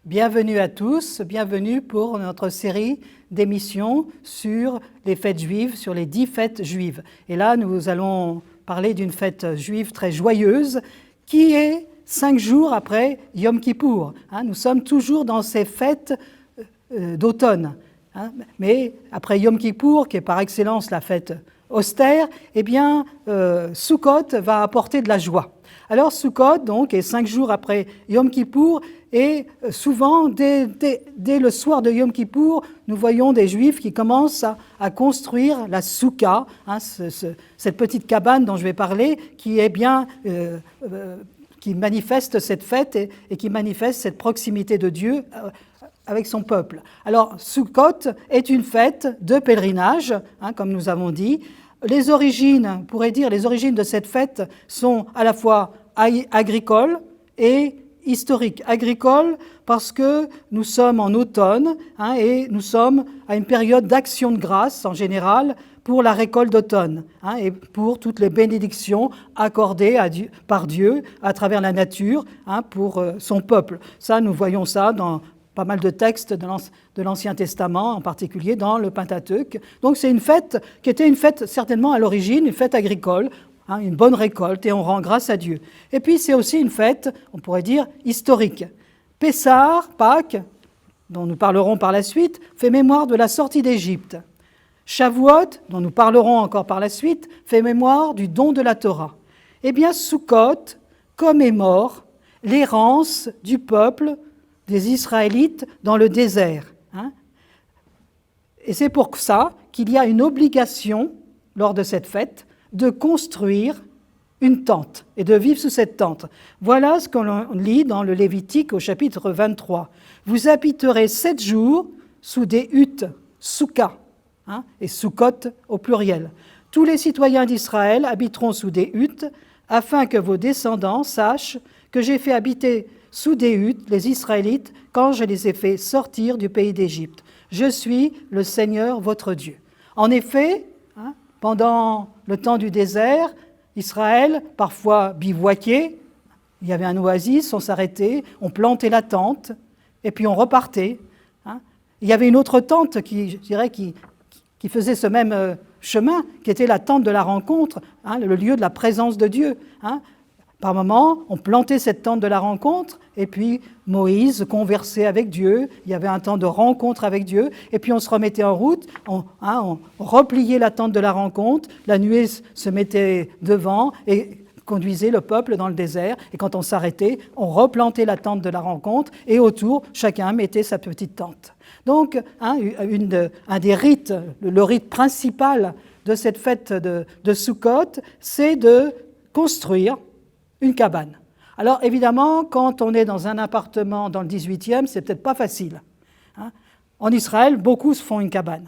Bienvenue à tous, bienvenue pour notre série d'émissions sur les fêtes juives, sur les 10 fêtes juives. Et là, nous allons parler d'une fête juive très joyeuse qui est 5 jours après Yom Kippour. Nous sommes toujours dans ces fêtes d'automne. Mais après Yom Kippour, qui est par excellence la fête austère, eh bien, Sukkot va apporter de la joie. Alors Sukkot, donc, est 5 jours après Yom Kippour, et souvent, dès le soir de Yom Kippour, nous voyons des Juifs qui commencent à construire la soukha, cette petite cabane dont je vais parler, qui est bien, qui manifeste cette fête et qui manifeste cette proximité de Dieu avec son peuple. Alors, Sukkot est une fête de pèlerinage, comme nous avons dit. Les origines, on pourrait dire, les origines de cette fête sont à la fois agricoles et historiques. Agricoles parce que nous sommes en automne et nous sommes à une période d'action de grâce en général pour la récolte d'automne et pour toutes les bénédictions accordées par Dieu à travers la nature pour son peuple. Ça, nous voyons ça dans pas mal de textes de l'Ancien Testament, en particulier dans le Pentateuque. Donc c'est une fête qui était une fête certainement à l'origine, une fête agricole, une bonne récolte, et on rend grâce à Dieu. Et puis c'est aussi une fête, on pourrait dire, historique. Pessah, Pâques, dont nous parlerons par la suite, fait mémoire de la sortie d'Égypte. Shavuot, dont nous parlerons encore par la suite, fait mémoire du don de la Torah. Eh bien, Sukkot commémore l'errance du peuple des Israélites dans le désert. Et c'est pour ça qu'il y a une obligation, lors de cette fête, de construire une tente et de vivre sous cette tente. Voilà ce qu'on lit dans le Lévitique au chapitre 23. Vous habiterez 7 jours sous des huttes, soukha, et Sukkot au pluriel. Tous les citoyens d'Israël habiteront sous des huttes, afin que vos descendants sachent que j'ai fait habiter sous des huttes les Israélites quand je les ai fait sortir du pays d'Égypte. Je suis le Seigneur votre Dieu. En effet, pendant le temps du désert, Israël, parfois bivouaquait, il y avait un oasis, on s'arrêtait, on plantait la tente, et puis on repartait. Il y avait une autre tente qui faisait ce même chemin, qui était la tente de la rencontre, le lieu de la présence de Dieu. Par moments, on plantait cette tente de la rencontre, et puis Moïse conversait avec Dieu, il y avait un temps de rencontre avec Dieu, et puis on se remettait en route, on repliait la tente de la rencontre, la nuée se mettait devant et conduisait le peuple dans le désert, et quand on s'arrêtait, on replantait la tente de la rencontre, et autour, chacun mettait sa petite tente. Donc, un des rites, le rite principal de cette fête de Sukkot, c'est de construire une cabane. Alors évidemment, quand on est dans un appartement dans le 18e, c'est peut-être pas facile. En Israël, beaucoup se font une cabane.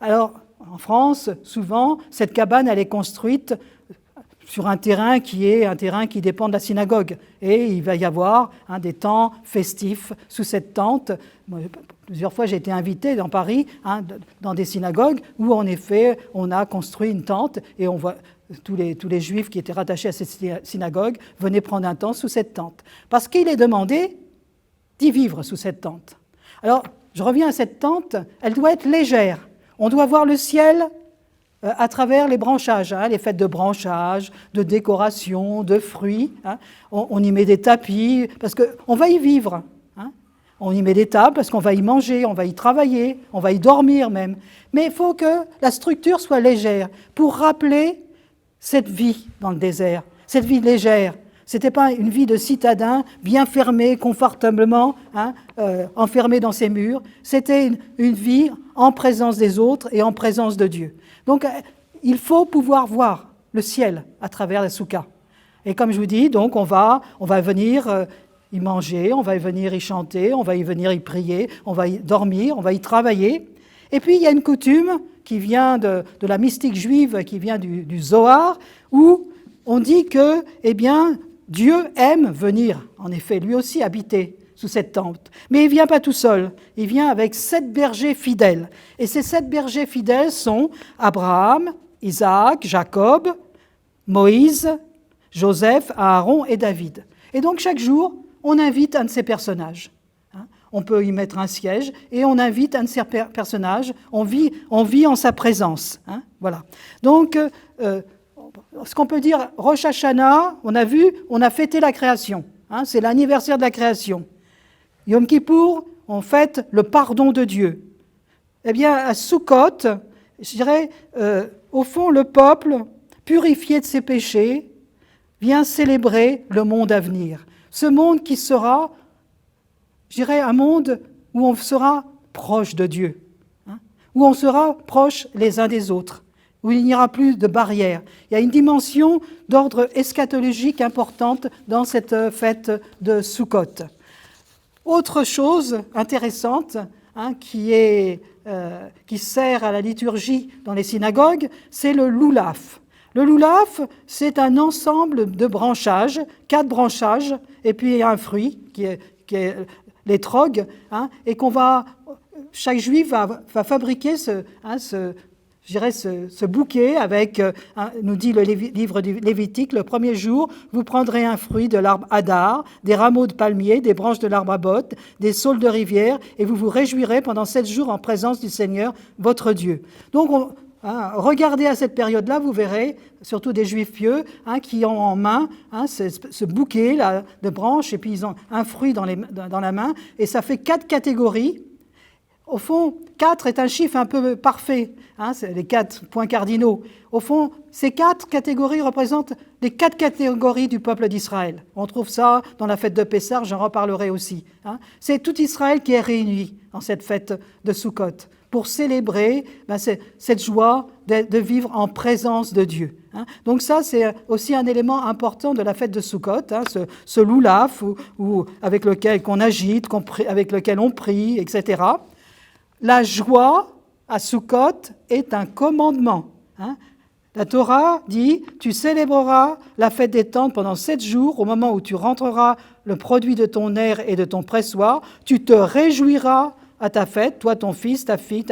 Alors en France, souvent, cette cabane, elle est construite sur un terrain qui dépend de la synagogue. Et il va y avoir des temps festifs sous cette tente. Plusieurs fois, j'ai été invité dans Paris, dans des synagogues, où en effet, on a construit une tente et on voit tous les juifs qui étaient rattachés à cette synagogue venaient prendre un temps sous cette tente. Parce qu'il est demandé d'y vivre sous cette tente. Alors, je reviens à cette tente, elle doit être légère. On doit voir le ciel à travers les branchages, les fêtes de branchage, de décoration, de fruits. On y met des tapis, parce qu'on va y vivre. On y met des tables, parce qu'on va y manger, on va y travailler, on va y dormir même. Mais il faut que la structure soit légère, pour rappeler cette vie dans le désert, cette vie légère. Ce n'était pas une vie de citadin, bien fermé, confortablement, enfermé dans ses murs. C'était une vie en présence des autres et en présence de Dieu. Donc, il faut pouvoir voir le ciel à travers la soukha. Et comme je vous dis, donc on va venir y manger, on va venir y chanter, on va y venir y prier, on va y dormir, on va y travailler. Et puis, il y a une coutume qui vient de la mystique juive, qui vient du Zohar, où on dit que, Dieu aime venir, en effet, lui aussi habiter sous cette tente. Mais il ne vient pas tout seul, il vient avec 7 bergers fidèles. Et ces 7 bergers fidèles sont Abraham, Isaac, Jacob, Moïse, Joseph, Aaron et David. Et donc chaque jour, on invite un de ces personnages. On peut y mettre un siège et on invite un de ces personnages. On vit en sa présence. Voilà. Donc, ce qu'on peut dire, Rosh Hashanah, on a fêté la création. C'est l'anniversaire de la création. Yom Kippour, on fête le pardon de Dieu. Eh bien, à Sukkot, je dirais, au fond, le peuple, purifié de ses péchés, vient célébrer le monde à venir. Ce monde qui sera, je dirais, un monde où on sera proche de Dieu, où on sera proche les uns des autres, où il n'y aura plus de barrières. Il y a une dimension d'ordre eschatologique importante dans cette fête de Sukkot. Autre chose intéressante qui sert à la liturgie dans les synagogues, c'est le loulaf. Le loulaf, c'est un ensemble de branchages, 4 branchages, et puis un fruit qui est l'étrog, et chaque juif va fabriquer ce bouquet avec, nous dit le livre du Lévitique, le premier jour, vous prendrez un fruit de l'arbre hadar, des rameaux de palmier, des branches de l'arbre à bottes, des saules de rivière, et vous vous réjouirez pendant 7 jours en présence du Seigneur, votre Dieu. Donc, regardez à cette période-là, vous verrez, surtout des juifs pieux, qui ont en main ce bouquet là, de branches, et puis ils ont un fruit dans la main, et ça fait 4 catégories. Au fond, 4 est un chiffre un peu parfait, c'est les 4 points cardinaux. Au fond, ces 4 catégories représentent les 4 catégories du peuple d'Israël. On trouve ça dans la fête de Pessah, j'en reparlerai aussi. C'est tout Israël qui est réuni en cette fête de Sukkot pour célébrer cette joie de vivre en présence de Dieu. Donc ça, c'est aussi un élément important de la fête de Sukkot, ce loulaf avec lequel on agite, avec lequel on prie, etc. La joie à Sukkot est un commandement. La Torah dit « Tu célébreras la fête des tentes pendant 7 jours, au moment où tu rentreras le produit de ton aire et de ton pressoir, tu te réjouiras à ta fête, toi, ton fils, ta fille,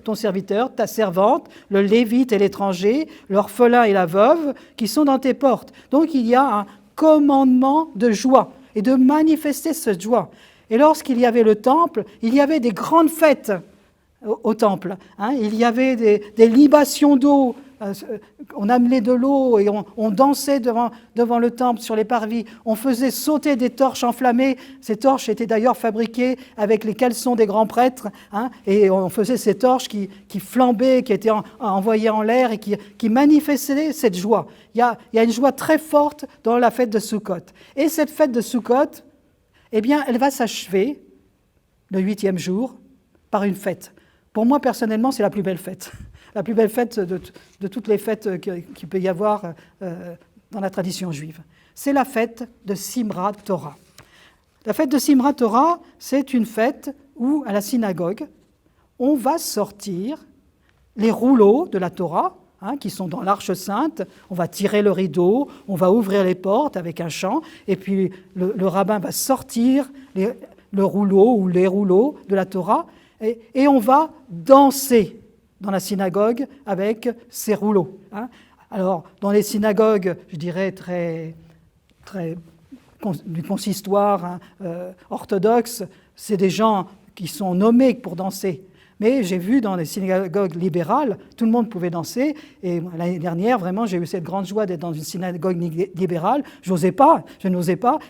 ton serviteur, ta servante, le lévite et l'étranger, l'orphelin et la veuve qui sont dans tes portes. » Donc il y a un commandement de joie et de manifester cette joie. Et lorsqu'il y avait le temple, il y avait des grandes fêtes au temple. Il y avait des libations d'eau. On amenait de l'eau et on dansait devant le temple sur les parvis. On faisait sauter des torches enflammées. Ces torches étaient d'ailleurs fabriquées avec les caleçons des grands prêtres. Et on faisait ces torches qui flambaient, qui étaient envoyées en l'air et qui manifestaient cette joie. Il y a une joie très forte dans la fête de Sukkot. Et cette fête de Sukkot, eh bien, elle va s'achever le 8e jour par une fête. Pour moi, personnellement, c'est la plus belle fête. La plus belle fête de toutes les fêtes qu'il peut y avoir dans la tradition juive. C'est la fête de Simrat Torah. La fête de Simrat Torah, c'est une fête où, à la synagogue, on va sortir les rouleaux de la Torah, qui sont dans l'Arche Sainte. On va tirer le rideau, on va ouvrir les portes avec un chant, et puis le rabbin va sortir le rouleau ou les rouleaux de la Torah, et on va danser dans la synagogue avec ces rouleaux. Alors, dans les synagogues, je dirais très du consistoire orthodoxe, c'est des gens qui sont nommés pour danser. Mais j'ai vu dans les synagogues libérales, tout le monde pouvait danser. Et l'année dernière, vraiment, j'ai eu cette grande joie d'être dans une synagogue libérale. Je n'osais pas.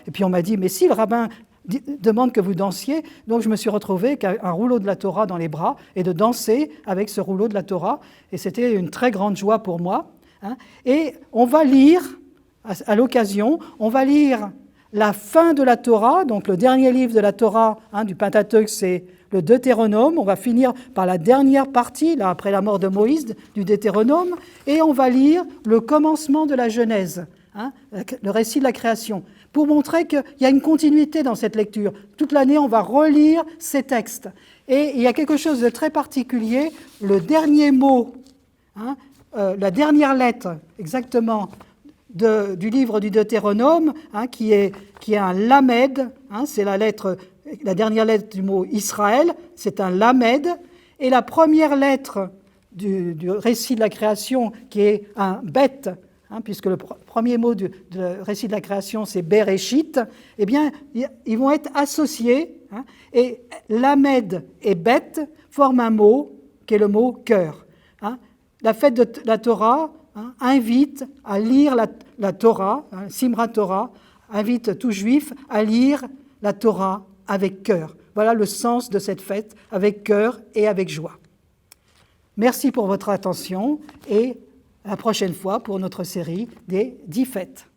Et puis on m'a dit, mais si le rabbin demande que vous dansiez, donc je me suis retrouvé avec un rouleau de la Torah dans les bras et de danser avec ce rouleau de la Torah. Et c'était une très grande joie pour moi. Et on va lire, à l'occasion, on va lire la fin de la Torah, donc le dernier livre de la Torah, du Pentateuque, c'est le Deutéronome. On va finir par la dernière partie, là, après la mort de Moïse, du Deutéronome, et on va lire le commencement de la Genèse, le récit de la création, pour montrer qu'il y a une continuité dans cette lecture. Toute l'année, on va relire ces textes. Et il y a quelque chose de très particulier, le dernier mot, la dernière lettre, exactement, du livre du Deutéronome, qui est un lamed, c'est la dernière lettre du mot Israël, c'est un lamed, et la première lettre du récit de la création qui est un bet, puisque le premier mot du récit de la création c'est Bereshit, eh bien ils vont être associés, et Lamed et Bet forment un mot qui est le mot cœur. La fête de la Torah invite à lire la Torah, Simrat Torah, invite tout juif à lire la Torah avec cœur. Voilà le sens de cette fête, avec cœur et avec joie. Merci pour votre attention et à la prochaine fois pour notre série des 10 fêtes.